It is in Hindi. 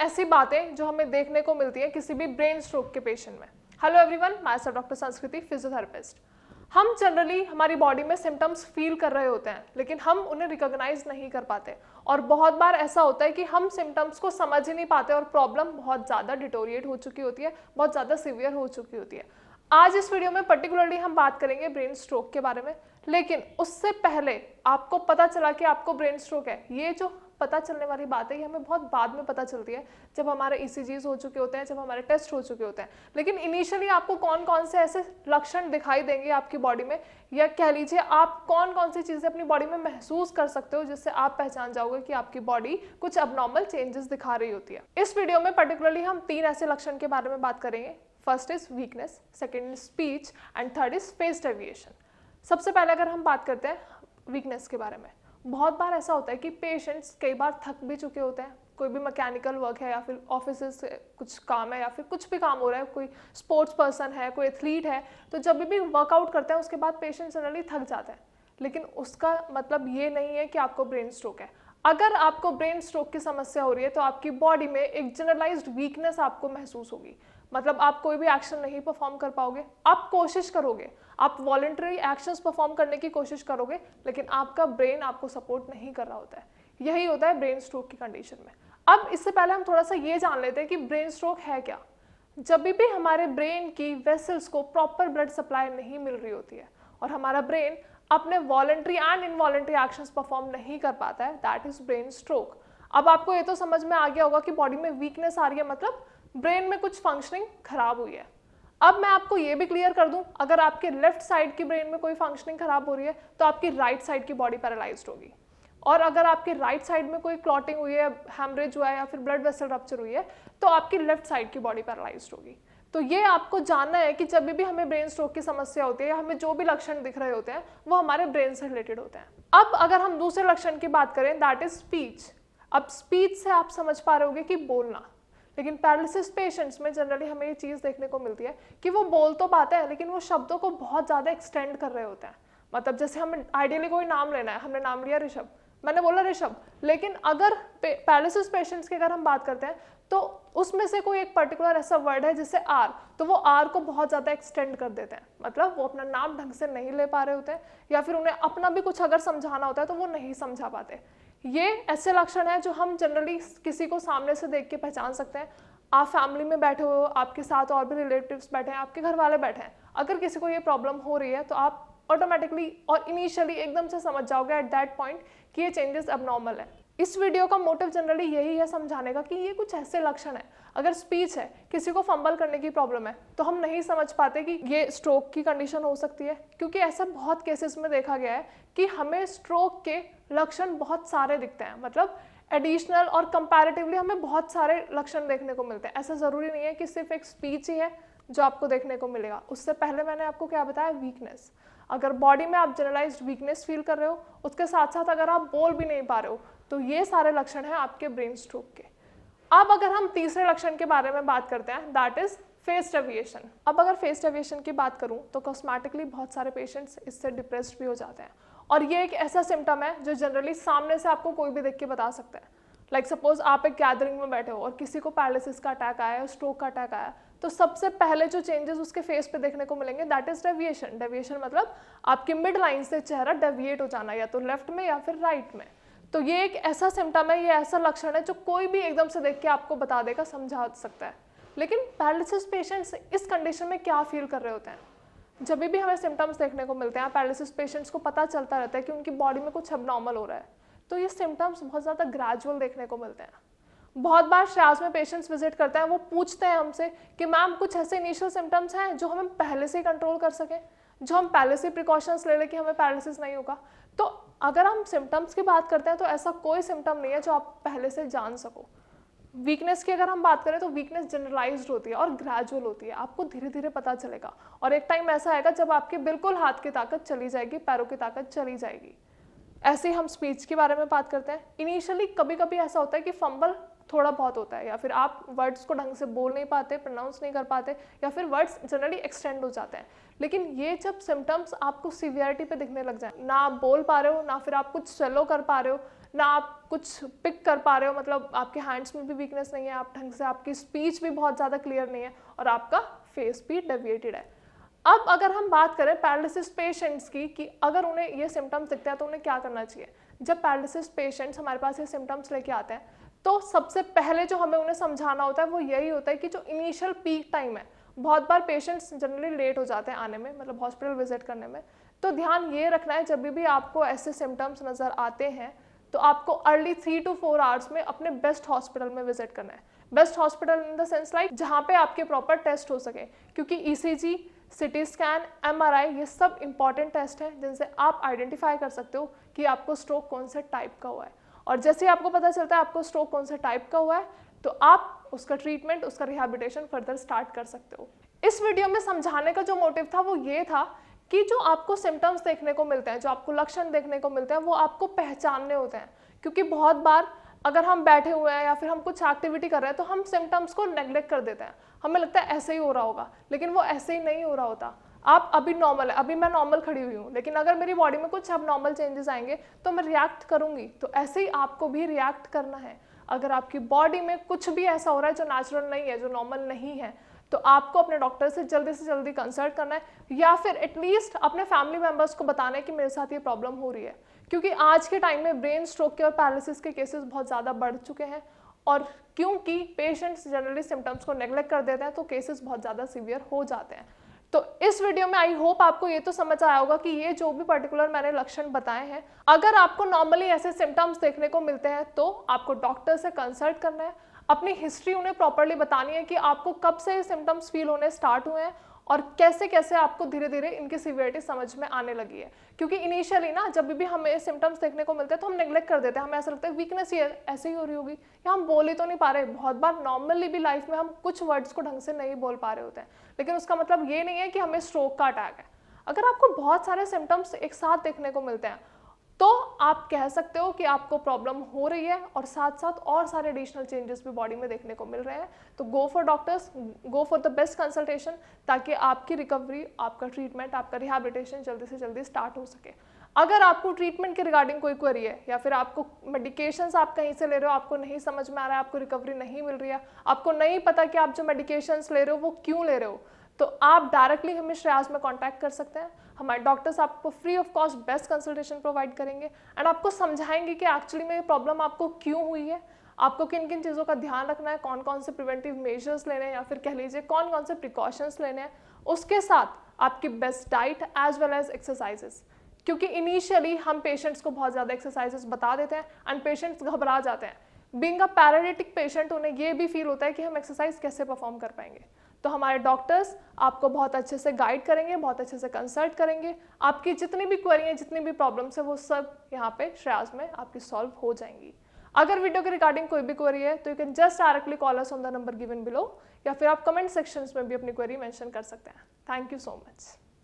ऐसी बातें जो हमें देखने को मिलती हैं किसी भी ब्रेन स्ट्रोक के पेशेंट में। Hello everyone, my self doctor संस्कृति, फिजियोथेरेपिस्ट। हम जनरली हमारी बॉडी में सिम्टम्स फील कर रहे होते हैं, लेकिन हम उन्हें रिकॉग्नाइज नहीं कर पाते और बहुत बार ऐसा होता है कि हम सिम्टम्स को समझ ही नहीं पाते और प्रॉब्लम बहुत ज़्यादा डिटोरिएट हो चुकी होती है, बहुत ज़्यादा सीवियर हो चुकी होती है। आज इस वीडियो में पर्टिकुलरली हम बात करेंगे ब्रेन स्ट्रोक के बारे में, लेकिन उससे पहले आपको पता चला कि आपको ब्रेन स्ट्रोक है, ये जो पता चलने वाली बात है ये हमें बहुत बाद में पता चलती है, जब हमारे ECGs हो चुके होते हैं, जब हमारे टेस्ट हो चुके होते हैं। लेकिन इनिशियली आपको कौन कौन से ऐसे लक्षण दिखाई देंगे आपकी बॉडी में, या कह लीजिए आप कौन कौन सी चीज़ें अपनी बॉडी में महसूस कर सकते हो जिससे आप पहचान जाओगे कि आपकी बॉडी कुछ अबनॉर्मल चेंजेस दिखा रही होती है। इस वीडियो में पर्टिकुलरली हम 3 ऐसे लक्षण के बारे में बात करेंगे। First is weakness, second is speech and third is face deviation. सबसे पहले अगर हम बात करते हैं वीकनेस के बारे में, बहुत बार ऐसा होता है कि पेशेंट्स कई बार थक भी चुके होते हैं, कोई भी मैकेनिकल वर्क है या फिर ऑफिस से कुछ काम है या फिर कुछ भी काम हो रहा है, कोई स्पोर्ट्स पर्सन है, कोई एथलीट है, तो जब भी वर्कआउट करते हैं उसके बाद पेशेंट जनरली थक जाते हैं। लेकिन उसका मतलब ये नहीं है कि आपको ब्रेन स्ट्रोक है। अगर आपको ब्रेन स्ट्रोक की समस्या हो रही है तो आपकी बॉडी में एक जनरलाइज्ड वीकनेस आपको महसूस होगी, मतलब आप कोई भी एक्शन नहीं परफॉर्म कर पाओगे। आप कोशिश करोगे, आप वॉलंटरी एक्शंस परफॉर्म करने की कोशिश करोगे, लेकिन आपका ब्रेन आपको सपोर्ट नहीं कर रहा होता है। यही होता है ब्रेन स्ट्रोक की कंडीशन में। अब इससे पहले हम थोड़ा सा ये जान लेते हैं कि ब्रेन स्ट्रोक है क्या। जब भी हमारे ब्रेन की वेसल्स को प्रॉपर ब्लड सप्लाई नहीं मिल रही होती है और हमारा ब्रेन अपने voluntary and involuntary actions perform नहीं कर पाता है, दैट इज ब्रेन स्ट्रोक। अब आपको ये तो समझ में आ गया होगा कि बॉडी में वीकनेस आ रही है, मतलब ब्रेन में कुछ फंक्शनिंग खराब हुई है। अब मैं आपको ये भी क्लियर कर दूं, अगर आपके लेफ्ट साइड की ब्रेन में कोई फंक्शनिंग खराब हो रही है तो आपकी राइट साइड की बॉडी पैरालाइज्ड होगी, और अगर आपकी राइट साइड में कोई क्लॉटिंग हुई है, हैमरेज हुआ है या फिर ब्लड वेसल रप्चर हुई है तो आपकी लेफ्ट साइड की बॉडी पैरालाइज्ड होगी। तो ये आपको जानना है कि जब भी हमें ब्रेन स्ट्रोक की समस्या होती है या हमें जो भी लक्षण दिख रहे होते हैं वो हमारे ब्रेन से रिलेटेड होते हैं। अब अगर हम दूसरे लक्षण की बात करें, दैट इज स्पीच। अब स्पीच से आप समझ पा रहे होगे कि बोलना, लेकिन पैरालिसिस पेशेंट्स में जनरली हमें ये चीज़ देखने को मिलती है कि वो बोल तो पाते हैं लेकिन वो शब्दों को बहुत ज़्यादा एक्सटेंड कर रहे होते हैं। मतलब जैसे हमें आइडियली कोई नाम लेना है, हमने नाम लिया ऋषभ, मैंने बोला ऋषभ, लेकिन अगर पैरालिसिस पेशेंट्स की अगर हम बात करते हैं तो उसमें से कोई एक पर्टिकुलर ऐसा वर्ड है जिससे आर, तो वो आर को बहुत ज़्यादा एक्सटेंड कर देते हैं। मतलब वो अपना नाम ढंग से नहीं ले पा रहे होते हैं, या फिर उन्हें अपना भी कुछ अगर समझाना होता है तो वो नहीं समझा पाते। ये ऐसे लक्षण हैं जो हम जनरली किसी को सामने से देख के पहचान सकते हैं। आप फैमिली में बैठे हो, आपके साथ और भी रिलेटिव्स बैठे हैं, आपके घर वाले बैठे हैं, अगर किसी को ये प्रॉब्लम हो रही है तो आप ऑटोमेटिकली और इनिशियली एकदम से समझ जाओगे एट दैट पॉइंट कि ये चेंजेस अबनॉर्मल है। इस वीडियो का मोटिव जनरली यही है समझाने का कि ये कुछ ऐसे लक्षण है। अगर स्पीच है, किसी को फंबल करने की प्रॉब्लम है, तो हम नहीं समझ पाते कि ये स्ट्रोक की कंडीशन हो सकती है, क्योंकि ऐसा बहुत केसेस में देखा गया है कि हमें स्ट्रोक के लक्षण बहुत सारे दिखते हैं। मतलब एडिशनल और कंपैरेटिवली हमें बहुत सारे लक्षण देखने को मिलते हैं। ऐसा ज़रूरी नहीं है कि सिर्फ एक स्पीच ही है जो आपको देखने को मिलेगा। उससे पहले मैंने आपको क्या बताया, वीकनेस। अगर बॉडी में आप जनरलाइज्ड वीकनेस फील कर रहे हो, उसके साथ साथ अगर आप बोल भी नहीं पा रहे हो, तो ये सारे लक्षण हैं आपके ब्रेन स्ट्रोक के। अब अगर हम तीसरे लक्षण के बारे में बात करते हैं, दैट इज फेस डेविएशन। अब अगर फेस डेविएशन की बात करूं तो कॉस्मेटिकली बहुत सारे पेशेंट्स इससे डिप्रेस्ड भी हो जाते हैं, और ये एक ऐसा सिम्टम है जो जनरली सामने से आपको कोई भी देख के बता सकता है। लाइक सपोज आप एक गैदरिंग में बैठे हो और किसी को पैरालिसिस का अटैक आया, स्ट्रोक का अटैक आया, तो सबसे पहले जो चेंजेस उसके फेस पे देखने को मिलेंगे दैट इज डेविएशन। डेविएशन मतलब आपकी मिड लाइन से चेहरा डेविएट हो जाना, या तो लेफ्ट में या फिर राइट में। तो ये एक ऐसा सिम्टम है, ये ऐसा लक्षण है जो कोई भी एकदम से देख के आपको बता देगा, समझा सकता है। लेकिन पैरालिसिस पेशेंट्स इस कंडीशन में क्या फील कर रहे होते हैं? जब भी हमें सिम्टम्स देखने को मिलते हैं, पैरालिसिस पेशेंट्स को पता चलता रहता है कि उनकी बॉडी में कुछ अबनॉर्मल हो रहा है, तो ये सिम्टम्स बहुत ज़्यादा ग्रेजुअल देखने को मिलते हैं। बहुत बार श्राज में पेशेंट्स विजिट करते हैं, वो पूछते हैं हमसे कि मैम कुछ ऐसे इनिशियल सिम्टम्स हैं जो हमें पहले से कंट्रोल कर सकें, जो हम पहले से प्रिकॉशंस ले लें कि हमें पैरालिसिस नहीं होगा। तो अगर हम सिम्टम्स की बात करते हैं तो ऐसा कोई सिम्टम नहीं है जो आप पहले से जान सको। वीकनेस की अगर हम बात करें तो वीकनेस जनरलाइज्ड होती है और ग्रेजुअल होती है, आपको धीरे धीरे पता चलेगा, और एक टाइम ऐसा आएगा जब आपके बिल्कुल हाथ की ताकत चली जाएगी, पैरों की ताकत चली जाएगी। ऐसे ही हम स्पीच के बारे में बात करते हैं। इनिशियली कभी कभी ऐसा होता है कि फंबल थोड़ा बहुत होता है, या फिर आप वर्ड्स को ढंग से बोल नहीं पाते, प्रोनाउंस नहीं कर पाते, या फिर वर्ड्स जनरली एक्सटेंड हो जाते हैं। लेकिन ये जब सिम्टम्स आपको सीवियरिटी पे दिखने लग जाए, ना आप बोल पा रहे हो, ना फिर आप कुछ स्वेलो कर पा रहे हो, ना आप कुछ पिक कर पा रहे हो, मतलब आपके हैंड्स में भी वीकनेस नहीं है, आप ढंग से, आपकी स्पीच भी बहुत ज़्यादा क्लियर नहीं है और आपका फेस भी डेविएटेड है। अब अगर हम बात करें पैरालिसिस पेशेंट्स की कि अगर उन्हें ये सिम्टम्स दिखते हैं तो उन्हें क्या करना चाहिए। जब पैरालिसिस पेशेंट्स हमारे पास ये सिम्टम्स लेके आते हैं तो सबसे पहले जो हमें उन्हें समझाना होता है वो यही होता है कि जो इनिशियल पीक टाइम है, बहुत बार पेशेंट्स जनरली लेट हो जाते हैं आने में, मतलब हॉस्पिटल विजिट करने में, तो ध्यान ये रखना है जब भी आपको ऐसे सिम्टम्स नज़र आते हैं तो आपको अर्ली 3 to 4 आवर्स में अपने बेस्ट हॉस्पिटल में विजिट करना है। Best hospital in the sense like जहाँ पे आपके प्रॉपर टेस्ट हो सके, क्योंकि ECG, CT स्कैन, MRI ये सब इंपॉर्टेंट टेस्ट हैं जिनसे आप आइडेंटिफाई कर सकते हो कि आपको स्ट्रोक कौन से टाइप का हुआ है। और जैसे ही आपको पता चलता है आपको स्ट्रोक कौन से टाइप का हुआ है तो आप उसका ट्रीटमेंट, उसका रिहैबिलिटेशन फर्दर स्टार्ट कर सकते हो। इस वीडियो में समझाने का जो मोटिव था वो ये था कि जो आपको सिम्टम्स देखने को मिलते हैं, जो आपको लक्षण देखने को मिलते हैं, वो आपको पहचानने होते हैं। क्योंकि बहुत बार अगर हम बैठे हुए हैं या फिर हम कुछ एक्टिविटी कर रहे हैं तो हम सिम्टम्स को नेग्लेक्ट कर देते हैं, हमें लगता है ऐसे ही हो रहा होगा, लेकिन वो ऐसे ही नहीं हो रहा होता। आप अभी नॉर्मल है, अभी मैं नॉर्मल खड़ी हुई हूँ, लेकिन अगर मेरी बॉडी में कुछ अब नॉर्मल चेंजेस आएंगे तो मैं रिएक्ट करूंगी। तो ऐसे ही आपको भी रिएक्ट करना है। अगर आपकी बॉडी में कुछ भी ऐसा हो रहा है जो नेचुरल नहीं है, जो नॉर्मल नहीं है, तो आपको अपने डॉक्टर से जल्दी कंसल्ट करना है, या फिर एटलीस्ट अपने फैमिली मेम्बर्स को बताना है कि मेरे साथ ये प्रॉब्लम हो रही है। क्योंकि आज के टाइम में ब्रेन स्ट्रोक के और पैरालिसिस के केसेस बहुत ज़्यादा बढ़ चुके हैं, और क्योंकि पेशेंट्स जनरली सिम्टम्स को नेग्लेक्ट कर देते हैं तो केसेस बहुत ज़्यादा सीवियर हो जाते हैं। तो इस वीडियो में आई होप आपको ये तो समझ आया होगा कि ये जो भी पर्टिकुलर मैंने लक्षण बताए हैं, अगर आपको नॉर्मली ऐसे सिम्टम्स देखने को मिलते हैं तो आपको डॉक्टर से कंसल्ट करना है, अपनी हिस्ट्री उन्हें प्रॉपर्ली बतानी है कि आपको कब से ये सिम्टम्स फील होने स्टार्ट हुए हैं और कैसे कैसे आपको धीरे धीरे इनकी सिवियरिटी समझ में आने लगी है। क्योंकि इनिशियली ना जब भी हमें सिम्टम्स देखने को मिलते हैं तो हम नेग्लेक्ट कर देते हैं, हमें ऐसा लगता है वीकनेस ही है, ऐसे ही हो रही होगी, या हम बोल ही तो नहीं पा रहे। बहुत बार नॉर्मली भी लाइफ में हम कुछ वर्ड्स को ढंग से नहीं बोल पा रहे होते हैं, लेकिन उसका मतलब ये नहीं है कि हमें स्ट्रोक का अटैक है। अगर आपको बहुत सारे सिम्टम्स एक साथ देखने को मिलते हैं तो आप कह सकते हो कि आपको प्रॉब्लम हो रही है और साथ साथ और सारे एडिशनल चेंजेस भी बॉडी में देखने को मिल रहे हैं। तो go for doctors, go for the best consultation, ताकि आपकी रिकवरी, आपका ट्रीटमेंट, आपका रिहैबिलिटेशन जल्दी से जल्दी स्टार्ट हो सके। अगर आपको ट्रीटमेंट के रिगार्डिंग कोई क्वेरी है या फिर आपको मेडिकेशंस आप कहीं से ले रहे हो, आपको नहीं समझ में आ रहा है, आपको रिकवरी नहीं मिल रही है, आपको नहीं पता कि आप जो मेडिकेशंस ले रहे हो वो क्यों ले रहे हो, तो आप डायरेक्टली हमें श्रेयास में कांटेक्ट कर सकते हैं। हमारे डॉक्टर्स आपको free of cost best consultation provide करेंगे एंड आपको समझाएंगे कि एक्चुअली में ये प्रॉब्लम आपको क्यों हुई है, आपको किन किन चीज़ों का ध्यान रखना है, कौन कौन से प्रिवेंटिव मेजर्स लेने हैं या फिर कह लीजिए कौन कौन से प्रिकॉशंस लेने हैं। उसके साथ आपकी best diet as well as exercises, क्योंकि इनिशियली हम पेशेंट्स को बहुत ज़्यादा एक्सरसाइजेस बता देते हैं एंड पेशेंट्स घबरा जाते हैं। बीइंग अ पैरालिटिक पेशेंट उन्हें ये भी फील होता है कि हम एक्सरसाइज कैसे परफॉर्म कर पाएंगे। तो हमारे डॉक्टर्स आपको बहुत अच्छे से गाइड करेंगे, बहुत अच्छे से कंसल्ट करेंगे, आपकी जितनी भी क्वेरी हैं, जितनी भी प्रॉब्लम्स है वो सब यहाँ पे श्रेयास में आपकी सॉल्व हो जाएंगी। अगर वीडियो के रिगार्डिंग कोई भी क्वेरी है तो you can just directly call us on the number given below, या फिर आप कमेंट सेक्शंस में भी अपनी क्वेरी मेंशन कर सकते हैं। Thank you so much.